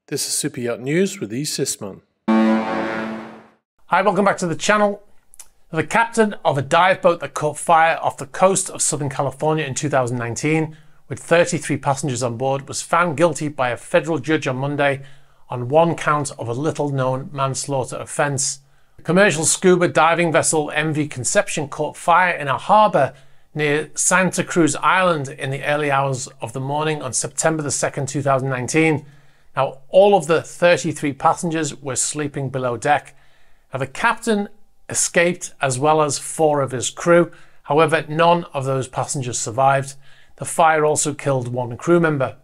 This is Super Yacht News with Seaman. Hi, welcome back to the channel. The captain of a dive boat that caught fire off the coast of Southern California in 2019 with 33 passengers on board was found guilty by a federal judge on Monday on one count of a little-known manslaughter offence. The commercial scuba diving vessel MV Conception caught fire in a harbour near Santa Cruz Island in the early hours of the morning on September the 2nd, 2019. Now, all of the 33 passengers were sleeping below deck. Now, the captain escaped as well as 4 of his crew. However, none of those passengers survived. The fire also killed 1 crew member.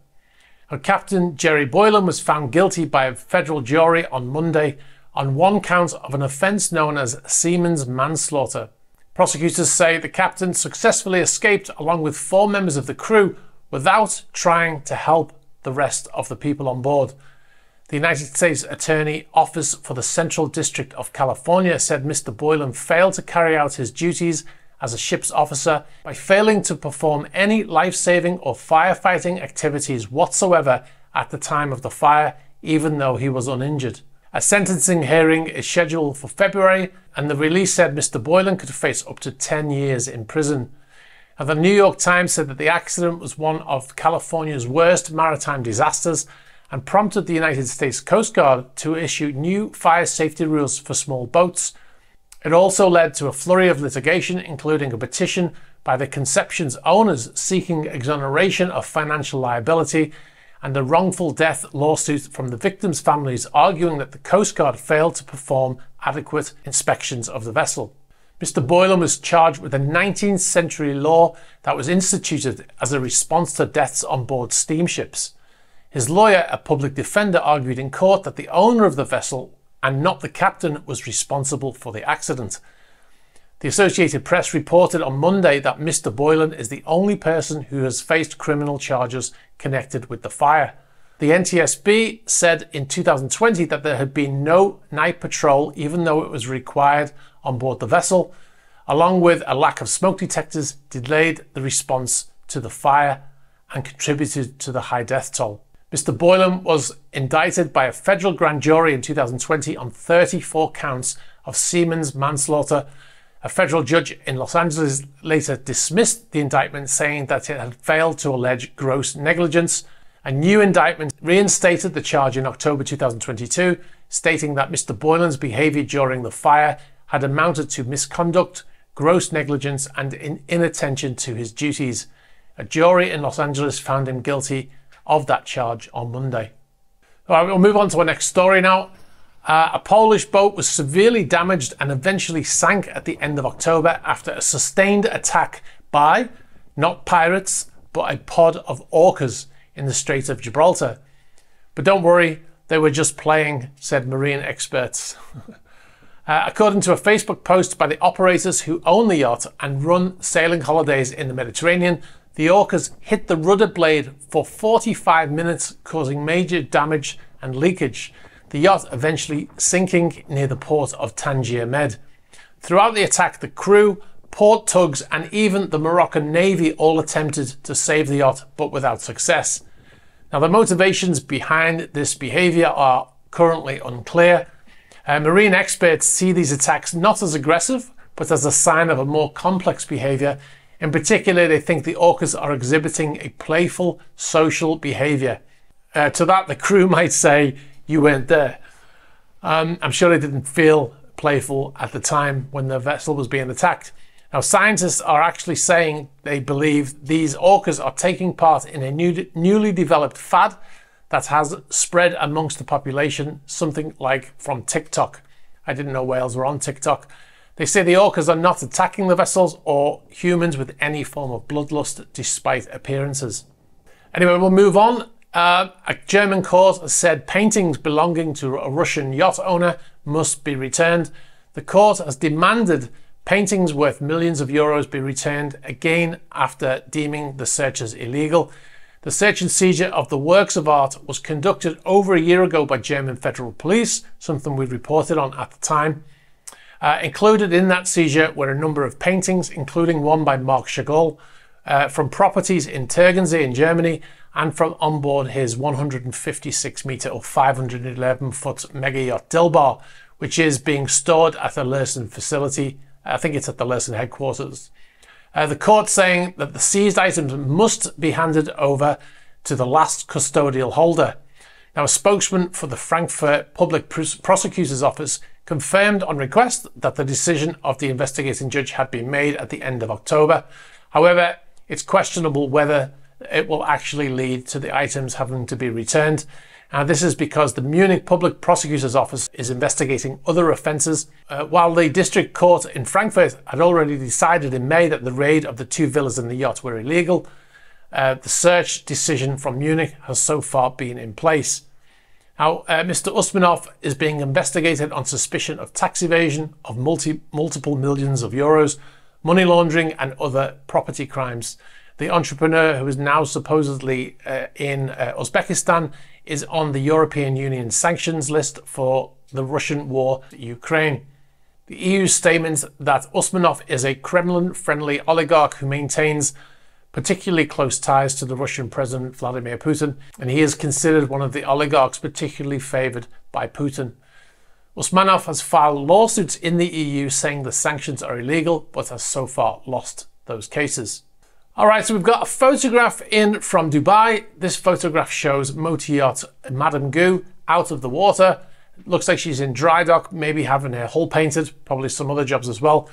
Now, Captain Jerry Boylan was found guilty by a federal jury on Monday on one count of an offence known as Seaman's manslaughter. Prosecutors say the captain successfully escaped along with 4 members of the crew without trying to help the rest of the people on board. The United States Attorney Office for the Central District of California said Mr. Boylan failed to carry out his duties as a ship's officer by failing to perform any life-saving or firefighting activities whatsoever at the time of the fire, even though he was uninjured. A sentencing hearing is scheduled for February, and the release said Mr. Boylan could face up to 10 years in prison. Now, the New York Times said that the accident was one of California's worst maritime disasters and prompted the United States Coast Guard to issue new fire safety rules for small boats. It also led to a flurry of litigation, including a petition by the Conception's owners seeking exoneration of financial liability and a wrongful death lawsuit from the victims' families arguing that the Coast Guard failed to perform adequate inspections of the vessel. Mr. Boylan was charged with a 19th century law that was instituted as a response to deaths on board steamships. His lawyer, a public defender, argued in court that the owner of the vessel and not the captain was responsible for the accident. The Associated Press reported on Monday that Mr. Boylan is the only person who has faced criminal charges connected with the fire. The NTSB said in 2020 that there had been no night patrol, even though it was required on board the vessel, along with a lack of smoke detectors, delayed the response to the fire and contributed to the high death toll. Mr. Boylan was indicted by a federal grand jury in 2020 on 34 counts of Seaman's manslaughter. A federal judge in Los Angeles later dismissed the indictment, saying that it had failed to allege gross negligence. A new indictment reinstated the charge in October 2022, stating that Mr. Boylan's behaviour during the fire had amounted to misconduct, gross negligence and inattention to his duties. A jury in Los Angeles found him guilty of that charge on Monday. All right, we'll move on to our next story now. A Polish boat was severely damaged and eventually sank at the end of October after a sustained attack by, not pirates, but a pod of orcas in the Strait of Gibraltar. But don't worry, they were just playing, said marine experts. According to a Facebook post by the operators who own the yacht and run sailing holidays in the Mediterranean, the orcas hit the rudder blade for 45 minutes, causing major damage and leakage, the yacht eventually sinking near the port of Tangier Med. Throughout the attack, the crew, port tugs and even the Moroccan Navy all attempted to save the yacht, but without success. Now, the motivations behind this behaviour are currently unclear. Marine experts see these attacks not as aggressive, but as a sign of a more complex behaviour. In particular, they think the orcas are exhibiting a playful social behaviour. To that, the crew might say, "You weren't there." I'm sure they didn't feel playful at the time when the vessel was being attacked. Now, scientists are actually saying they believe these orcas are taking part in a newly developed fad that has spread amongst the population, something like from TikTok. I didn't know whales were on TikTok. They say the orcas are not attacking the vessels or humans with any form of bloodlust, despite appearances. Anyway, we'll move on. A German court has said paintings belonging to a Russian yacht owner must be returned. The court has demanded paintings worth millions of euros be returned, again after deeming the searches illegal. The search and seizure of the works of art was conducted over a year ago by German federal police, something we reported on at the time. Included in that seizure were a number of paintings, including one by Marc Chagall, from properties in Tegernsee in Germany, and from onboard his 156 metre or 511 foot mega yacht Dilbar, which is being stored at the Lursen facility. I think it's at the Lursen headquarters. The court saying that the seized items must be handed over to the last custodial holder. Now, a spokesman for the Frankfurt Public Prosecutor's Office confirmed on request that the decision of the investigating judge had been made at the end of October. However, it's questionable whether it will actually lead to the items having to be returned. This is because the Munich Public Prosecutor's Office is investigating other offences, while the district court in Frankfurt had already decided in May that the raid of the 2 villas and the yacht were illegal. The search decision from Munich has so far been in place. Now, Mr. Usmanov is being investigated on suspicion of tax evasion of multiple millions of euros, money laundering and other property crimes. The entrepreneur, who is now supposedly in Uzbekistan, is on the European Union sanctions list for the Russian war in Ukraine. The EU statements that Usmanov is a Kremlin-friendly oligarch who maintains particularly close ties to the Russian President Vladimir Putin, and he is considered one of the oligarchs particularly favoured by Putin. Usmanov has filed lawsuits in the EU saying the sanctions are illegal, but has so far lost those cases. Alright, so we've got a photograph in from Dubai. This photograph shows motor yacht Madame Goo out of the water. It looks like she's in dry dock, maybe having her hull painted, probably some other jobs as well.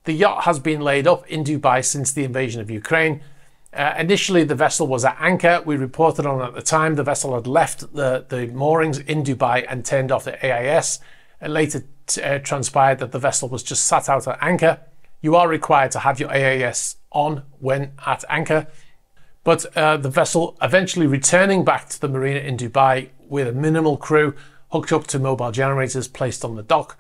The yacht has been laid up in Dubai since the invasion of Ukraine. Initially, the vessel was at anchor. We reported on at the time the vessel had left the moorings in Dubai and turned off the AIS. It later transpired that the vessel was just sat out at anchor. You are required to have your AIS on when at anchor. But the vessel eventually returning back to the marina in Dubai with a minimal crew hooked up to mobile generators placed on the dock.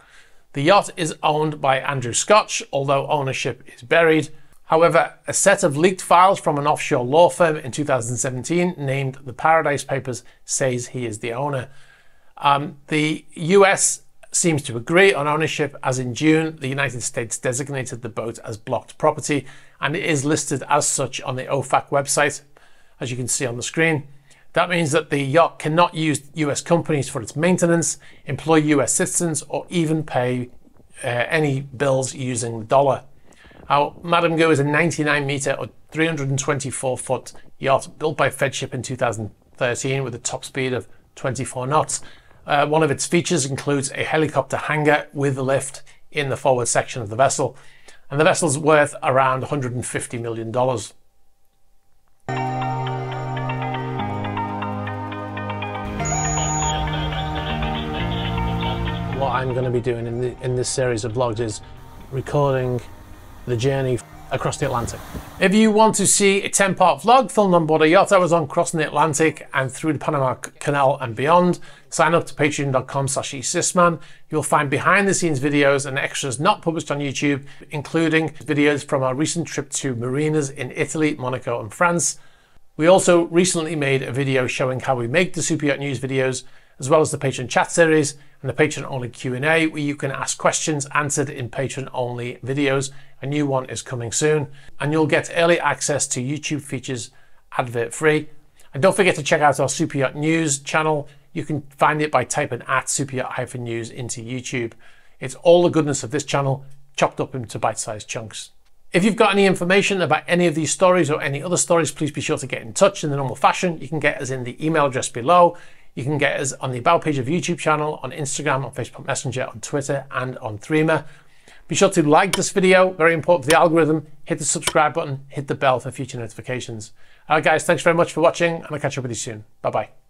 The yacht is owned by Andrew Scotch, although ownership is buried. However, a set of leaked files from an offshore law firm in 2017 named the Paradise Papers says he is the owner. The US seems to agree on ownership, as in June, the United States designated the boat as blocked property, and it is listed as such on the OFAC website, as you can see on the screen. That means that the yacht cannot use US companies for its maintenance, employ US citizens, or even pay any bills using the dollar. Now, Madame Goo is a 99 metre or 324 foot yacht built by Fedship in 2013 with a top speed of 24 knots. One of its features includes a helicopter hangar with a lift in the forward section of the vessel, and the vessel's worth around $150 million. What I'm going to be doing in this series of vlogs is recording the journey across the Atlantic. If you want to see a 10-part vlog filmed on board a yacht I was on crossing the Atlantic and through the Panama Canal and beyond, sign up to patreon.com/eSisman. You'll find behind the scenes videos and extras not published on YouTube, including videos from our recent trip to marinas in Italy, Monaco and France. We also recently made a video showing how we make the Super Yacht News videos, as well as the Patreon chat series and the Patreon-only Q&A, where you can ask questions answered in Patreon-only videos. A new one is coming soon, and you'll get early access to YouTube features advert-free. And don't forget to check out our Super Yacht News channel. You can find it by typing @superyacht-news into YouTube. It's all the goodness of this channel chopped up into bite-sized chunks. If you've got any information about any of these stories or any other stories, please be sure to get in touch in the normal fashion. You can get us in the email address below. You can get us on the About page of YouTube channel, on Instagram, on Facebook Messenger, on Twitter, and on Threema. Be sure to like this video, very important for the algorithm. Hit the subscribe button, hit the bell for future notifications. All right, guys, thanks very much for watching, and I'll catch up with you soon. Bye-bye.